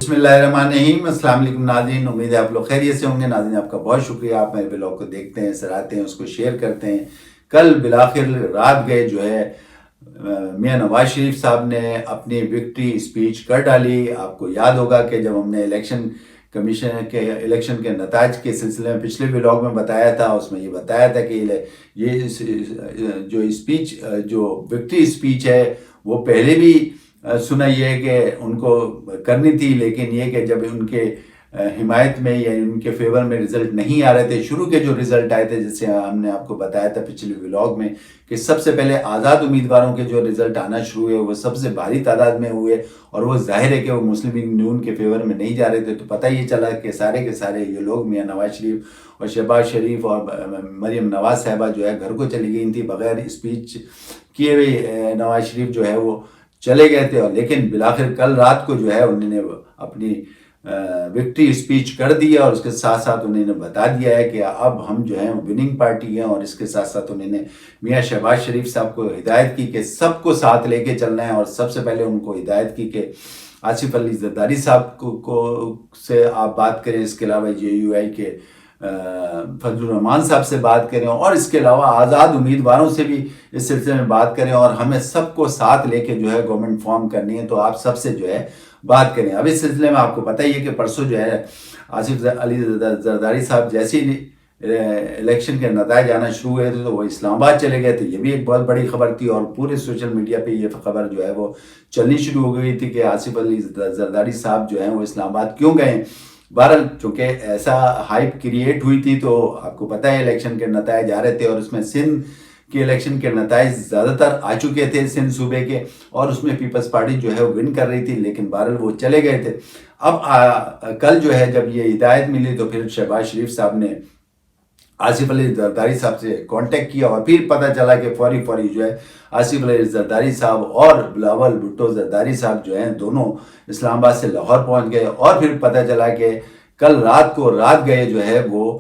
بسم اللہ الرحمن الرحیم۔ السلام علیکم ناظرین، امید ہے آپ لوگ خیریت سے ہوں گے۔ ناظرین آپ کا بہت شکریہ، آپ میرے بلاگ کو دیکھتے ہیں، سراہتے ہیں، اس کو شیئر کرتے ہیں۔ کل بالآخر رات گئے جو ہے میاں نواز شریف صاحب نے اپنی وکٹری اسپیچ کر ڈالی۔ آپ کو یاد ہوگا کہ جب ہم نے الیکشن کمیشن کے الیکشن کے نتائج کے سلسلے میں پچھلے ولاگ میں بتایا تھا، اس میں یہ بتایا تھا کہ یہ جو اسپیچ جو وکٹری اسپیچ ہے وہ پہلے بھی سنا یہ ہے کہ ان کو کرنی تھی، لیکن یہ کہ جب ان کے حمایت میں یا ان کے فیور میں رزلٹ نہیں آ رہے تھے، شروع کے جو رزلٹ آئے تھے جیسے ہم نے آپ کو بتایا تھا پچھلے ولاگ میں کہ سب سے پہلے آزاد امیدواروں کے جو رزلٹ آنا شروع ہوئے وہ سب سے بھاری تعداد میں ہوئے، اور وہ ظاہر ہے کہ وہ مسلم لیگ نون کے فیور میں نہیں جا رہے تھے۔ تو پتہ یہ چلا کہ سارے کے سارے یہ لوگ میاں نواز شریف اور شہباز شریف اور مریم نواز صاحبہ جو ہے گھر کو چلی گئی تھی بغیر اسپیچ کیے ہوئے۔ نواز شریف جو ہے وہ چلے گئے تھے، اور لیکن بالآخر کل رات کو جو ہے انہوں نے اپنی وکٹری اسپیچ کر دیا، اور اس کے ساتھ ساتھ انہوں نے بتا دیا ہے کہ اب ہم جو ہیں وننگ پارٹی ہیں، اور اس کے ساتھ ساتھ انہوں نے میاں شہباز شریف صاحب کو ہدایت کی کہ سب کو ساتھ لے کے چلنا ہے، اور سب سے پہلے ان کو ہدایت کی کہ آصف علی زرداری صاحب کو سے آپ بات کریں، اس کے علاوہ JUI کے فضل الرحمان صاحب سے بات کریں، اور اس کے علاوہ آزاد امیدواروں سے بھی اس سلسلے میں بات کریں، اور ہمیں سب کو ساتھ لے کے جو ہے گورنمنٹ فارم کرنی ہے، تو آپ سب سے جو ہے بات کریں۔ اب اس سلسلے میں آپ کو پتہ ہی ہے کہ پرسوں جو ہے آصف علی زرداری صاحب جیسے ہی الیکشن کے نتائج آنا شروع ہوئے تھے تو وہ اسلام آباد چلے گئے تھے۔ یہ بھی ایک بہت بڑی خبر تھی، اور پورے سوشل میڈیا پہ یہ خبر جو ہے وہ چلنی شروع ہو گئی تھی کہ آصف علی زرداری صاحب جو ہیں وہ اسلام آباد کیوں گئے۔ بہرحال چونکہ ایسا ہائپ کریٹ ہوئی تھی، تو آپ کو پتہ ہے الیکشن کے نتائج آ رہے تھے، اور اس میں سندھ کے الیکشن کے نتائج زیادہ تر آ چکے تھے سندھ صوبے کے، اور اس میں پیپلز پارٹی جو ہے وہ ون کر رہی تھی، لیکن بہرحال وہ چلے گئے تھے۔ اب کل جو ہے جب یہ ہدایت ملی تو پھر شہباز شریف صاحب نے آصف علی زرداری صاحب سے کانٹیکٹ کیا، اور پھر پتہ چلا کہ فوری جو ہے آصف علی زرداری صاحب اور بلاول بھٹو زرداری صاحب جو ہیں دونوں اسلام آباد سے لاہور پہنچ گئے، اور پھر پتہ چلا کہ کل رات گئے جو ہے وہ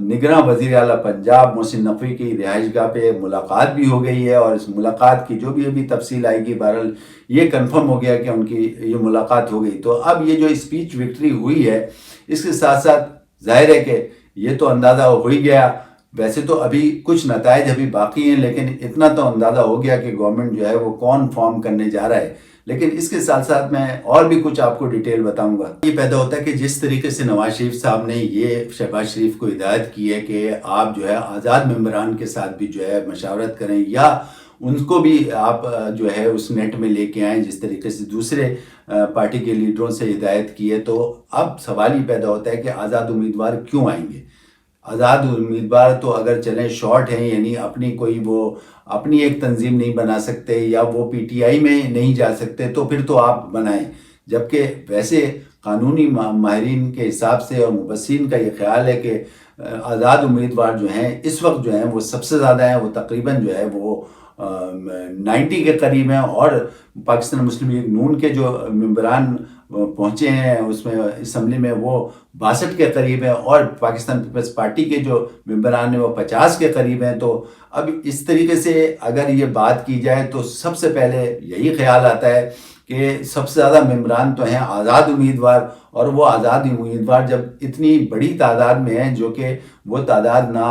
نگراں وزیر اعلیٰ پنجاب محسن نقوی کی رہائش گاہ پہ ملاقات بھی ہو گئی ہے، اور اس ملاقات کی جو بھی ابھی تفصیل آئے گی بہرحال یہ کنفرم ہو گیا کہ ان کی یہ ملاقات ہو گئی۔ تو اب یہ جو اسپیچ وکٹری ہوئی ہے اس کے ساتھ ساتھ ظاہر ہے کہ یہ تو اندازہ ہو ہی گیا، ویسے تو ابھی کچھ نتائج ابھی باقی ہیں، لیکن اتنا تو اندازہ ہو گیا کہ گورنمنٹ جو ہے وہ کون فارم کرنے جا رہا ہے۔ لیکن اس کے ساتھ ساتھ میں اور بھی کچھ آپ کو ڈیٹیل بتاؤں گا۔ یہ پیدا ہوتا ہے کہ جس طریقے سے نواز شریف صاحب نے یہ شہباز شریف کو ہدایت کی ہے کہ آپ جو ہے آزاد ممبران کے ساتھ بھی جو ہے مشاورت کریں، یا ان کو بھی آپ جو ہے اس نیٹ میں لے کے آئیں جس طریقے سے دوسرے پارٹی کے لیڈروں سے ہدایت کی ہے، تو اب سوال ہی پیدا ہوتا ہے کہ آزاد امیدوار کیوں آئیں گے؟ آزاد امیدوار تو اگر چلیں شارٹ ہیں، یعنی اپنی ایک تنظیم نہیں بنا سکتے، یا وہ PTI میں نہیں جا سکتے، تو پھر تو آپ بنائیں۔ جبکہ ویسے قانونی ماہرین کے حساب سے اور مبصرین کا یہ خیال ہے کہ آزاد امیدوار جو ہیں اس وقت جو ہیں وہ سب سے زیادہ ہیں، وہ تقریباً جو ہے وہ 90 کے قریب ہیں، اور پاکستان مسلم لیگ نون کے جو ممبران پہنچے ہیں اس میں اسمبلی میں وہ 62 کے قریب ہیں، اور پاکستان پیپلز پارٹی کے جو ممبران ہیں وہ 50 کے قریب ہیں۔ تو اب اس طریقے سے اگر یہ بات کی جائے تو سب سے پہلے یہی خیال آتا ہے کہ سب سے زیادہ ممبران تو ہیں آزاد امیدوار، اور وہ آزاد امیدوار جب اتنی بڑی تعداد میں ہیں، جو کہ وہ تعداد نہ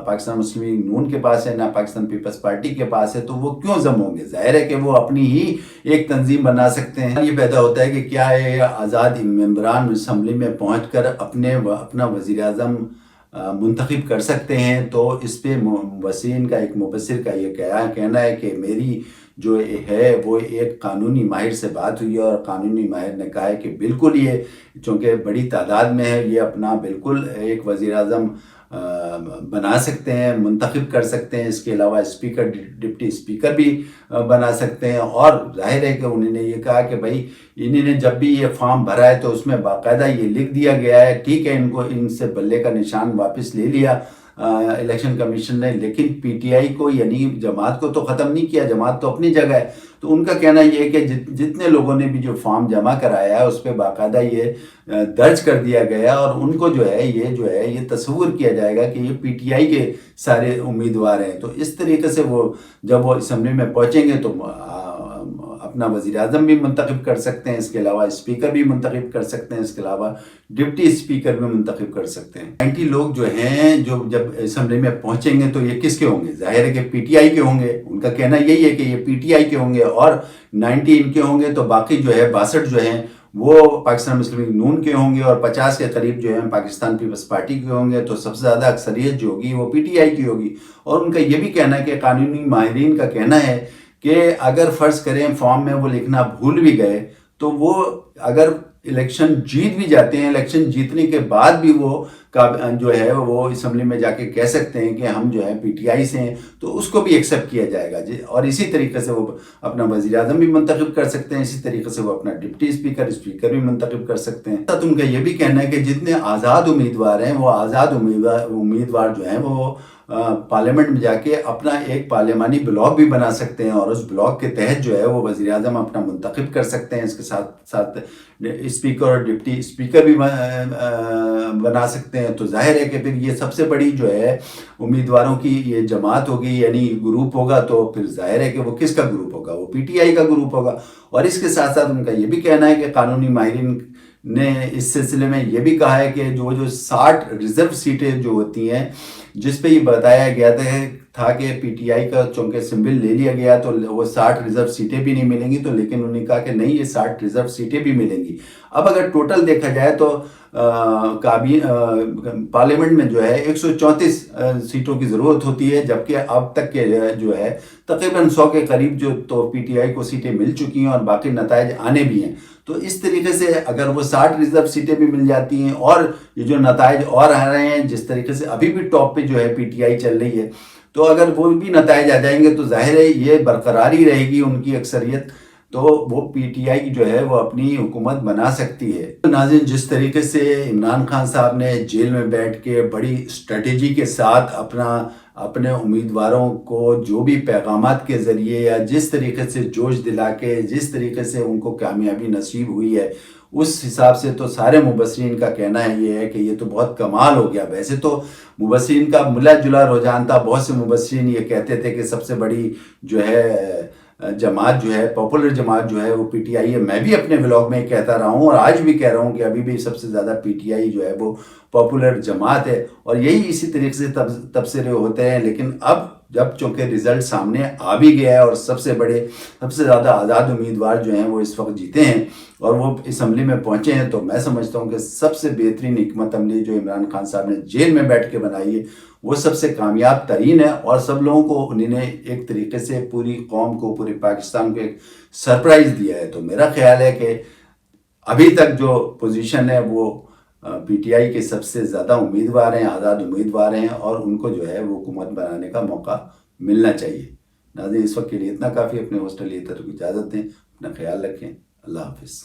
پاکستان مسلم لیگ نون کے پاس ہے نہ پاکستان پیپلز پارٹی کے پاس ہے، تو وہ کیوں ضم ہوں گے؟ ظاہر ہے کہ وہ اپنی ہی ایک تنظیم بنا سکتے ہیں۔ یہ پیدا ہوتا ہے کہ کیا ہے آزاد ممبران اسمبلی میں پہنچ کر اپنا وزیر اعظم منتخب کر سکتے ہیں؟ تو اس پہ مبصرین کا ایک مبصر کا یہ کہنا ہے کہ میری جو ہے وہ ایک قانونی ماہر سے بات ہوئی ہے، اور قانونی ماہر نے کہا ہے کہ بالکل یہ چونکہ بڑی تعداد میں ہے، یہ اپنا بالکل ایک وزیر اعظم بنا سکتے ہیں، منتخب کر سکتے ہیں۔ اس کے علاوہ اسپیکر ڈپٹی اسپیکر بھی بنا سکتے ہیں، اور ظاہر ہے کہ انہوں نے یہ کہا کہ بھائی انہوں نے جب بھی یہ فارم بھرا ہے تو اس میں باقاعدہ یہ لکھ دیا گیا ہے، ٹھیک ہے ان سے بلے کا نشان واپس لے لیا الیکشن کمیشن نے، لیکن PTI کو یعنی جماعت کو تو ختم نہیں کیا، جماعت تو اپنی جگہ ہے۔ تو ان کا کہنا یہ ہے کہ جتنے لوگوں نے بھی جو فارم جمع کرایا ہے اس پہ باقاعدہ یہ درج کر دیا گیا، اور ان کو جو ہے یہ تصور کیا جائے گا کہ یہ PTI کے سارے امیدوار ہیں۔ تو اس طریقے سے وہ جب وہ اسمبلی میں پہنچیں گے تو اپنا وزیر اعظم بھی منتخب کر سکتے ہیں، اس کے علاوہ اسپیکر بھی منتخب کر سکتے ہیں، اس کے علاوہ ڈپٹی اسپیکر بھی منتخب کر سکتے ہیں۔ 90 لوگ جو ہیں جو جب اسمبلی میں پہنچیں گے تو یہ کس کے ہوں گے؟ ظاہر ہے کہ پی ٹی آئی کے ہوں گے، ان کا کہنا یہی ہے کہ یہ پی ٹی آئی کے ہوں گے، اور 90 ان کے ہوں گے، تو باقی جو ہے 62 جو ہیں وہ پاکستان مسلم لیگ نون کے ہوں گے، اور 50 کے قریب جو ہیں پاکستان پیپلز پارٹی کے ہوں گے۔ تو سب سے زیادہ اکثریت جو ہوگی وہ پی ٹی آئی کی ہوگی۔ اور ان کا یہ بھی کہنا ہے کہ قانونی ماہرین کا کہنا ہے کہ اگر فرض کریں فارم میں وہ لکھنا بھول بھی گئے تو وہ اگر الیکشن جیت بھی جاتے ہیں، الیکشن جیتنے کے بعد بھی وہ جو ہے وہ اسمبلی میں جا کے کہہ سکتے ہیں کہ ہم جو ہے پی ٹی آئی سے ہیں، تو اس کو بھی ایکسیپٹ کیا جائے گا جی۔ اور اسی طریقے سے وہ اپنا وزیر اعظم بھی منتخب کر سکتے ہیں، اسی طریقے سے وہ اپنا ڈپٹی اسپیکر بھی منتخب کر سکتے ہیں۔ ساتھ ان کا یہ بھی کہنا ہے کہ جتنے آزاد امیدوار ہیں وہ آزاد امیدوار جو ہیں وہ پارلیمنٹ میں جا کے اپنا ایک پارلیمانی بلاک بھی بنا سکتے ہیں، اور اس بلاک کے تحت جو ہے وہ وزیر اعظم اپنا منتخب کر سکتے ہیں، اس کے ساتھ ساتھ اسپیکر اور ڈپٹی اسپیکر بھی بنا سکتے ہیں۔ تو ظاہر ہے کہ پھر یہ سب سے بڑی جو ہے امیدواروں کی یہ جماعت ہوگی، یعنی گروپ ہوگا، تو پھر ظاہر ہے کہ وہ کس کا گروپ ہوگا؟ وہ پی ٹی آئی کا گروپ ہوگا۔ اور اس کے ساتھ ساتھ ان کا یہ بھی کہنا ہے کہ قانونی ماہرین نے اس سلسلے میں یہ بھی کہا ہے کہ جو 60 ریزرو سیٹیں جو ہوتی ہیں، جس پہ یہ بتایا گیا تھا کہ پی ٹی آئی کا چونکہ سمبل لے لیا گیا تو وہ 60 ریزرو سیٹیں بھی نہیں ملیں گی، تو لیکن انہوں نے کہا کہ نہیں، یہ 60 ریزرو سیٹیں بھی ملیں گی۔ اب اگر ٹوٹل دیکھا جائے تو پارلیمنٹ میں جو ہے 134 سیٹوں کی ضرورت ہوتی ہے، جبکہ اب تک کے جو ہے تقریباً 100 کے قریب جو تو پی ٹی آئی کو سیٹیں مل چکی ہیں، اور باقی نتائج آنے بھی ہیں۔ تو اس طریقے سے اگر وہ 60 ریزرو سیٹیں بھی مل جاتی ہیں، اور یہ جو نتائج اور آ رہے ہیں، جس طریقے سے ابھی بھی ٹاپ پہ جو ہے پی ٹی آئی چل رہی ہے، تو اگر وہ بھی نتائج آ جائیں گے تو ظاہر ہے یہ برقرار ہی رہے گی ان کی اکثریت، تو وہ پی ٹی آئی جو ہے وہ اپنی حکومت بنا سکتی ہے۔ ناظرین، جس طریقے سے عمران خان صاحب نے جیل میں بیٹھ کے بڑی اسٹریٹجی کے ساتھ اپنے امیدواروں کو جو بھی پیغامات کے ذریعے یا جس طریقے سے جوش دلا کے جس طریقے سے ان کو کامیابی نصیب ہوئی ہے، اس حساب سے تو سارے مبصرین کا کہنا ہے یہ ہے کہ یہ تو بہت کمال ہو گیا۔ ویسے تو مبصرین کا ملا جلا رجحان تھا، بہت سے مبصرین یہ کہتے تھے کہ سب سے بڑی جو ہے جماعت جو ہے، پاپولر جماعت جو ہے وہ پی ٹی آئی ہے۔ میں بھی اپنے ولاگ میں کہتا رہا ہوں اور آج بھی کہہ رہا ہوں کہ ابھی بھی سب سے زیادہ پی ٹی آئی جو ہے وہ پاپولر جماعت ہے، اور یہی اسی طریقے سے تبصرے ہوتے ہیں۔ لیکن اب جب چونکہ رزلٹ سامنے آ بھی گیا ہے، اور سب سے زیادہ آزاد امیدوار جو ہیں وہ اس وقت جیتے ہیں اور وہ اسمبلی میں پہنچے ہیں، تو میں سمجھتا ہوں کہ سب سے بہترین حکمت عملی جو عمران خان صاحب نے جیل میں بیٹھ کے بنائی ہے وہ سب سے کامیاب ترین ہے، اور سب لوگوں کو انہوں نے ایک طریقے سے پوری قوم کو، پورے پاکستان کو ایک سرپرائز دیا ہے۔ تو میرا خیال ہے کہ ابھی تک جو پوزیشن ہے وہ پی ٹی آئی کے سب سے زیادہ امیدوار ہیں، آزاد امیدوار ہیں، اور ان کو جو ہے وہ حکومت بنانے کا موقع ملنا چاہیے۔ ناظرین، اس وقت کے لیے اتنا کافی، اپنے ہوسٹ علی طرف اجازت دیں، اپنا خیال رکھیں، اللہ حافظ۔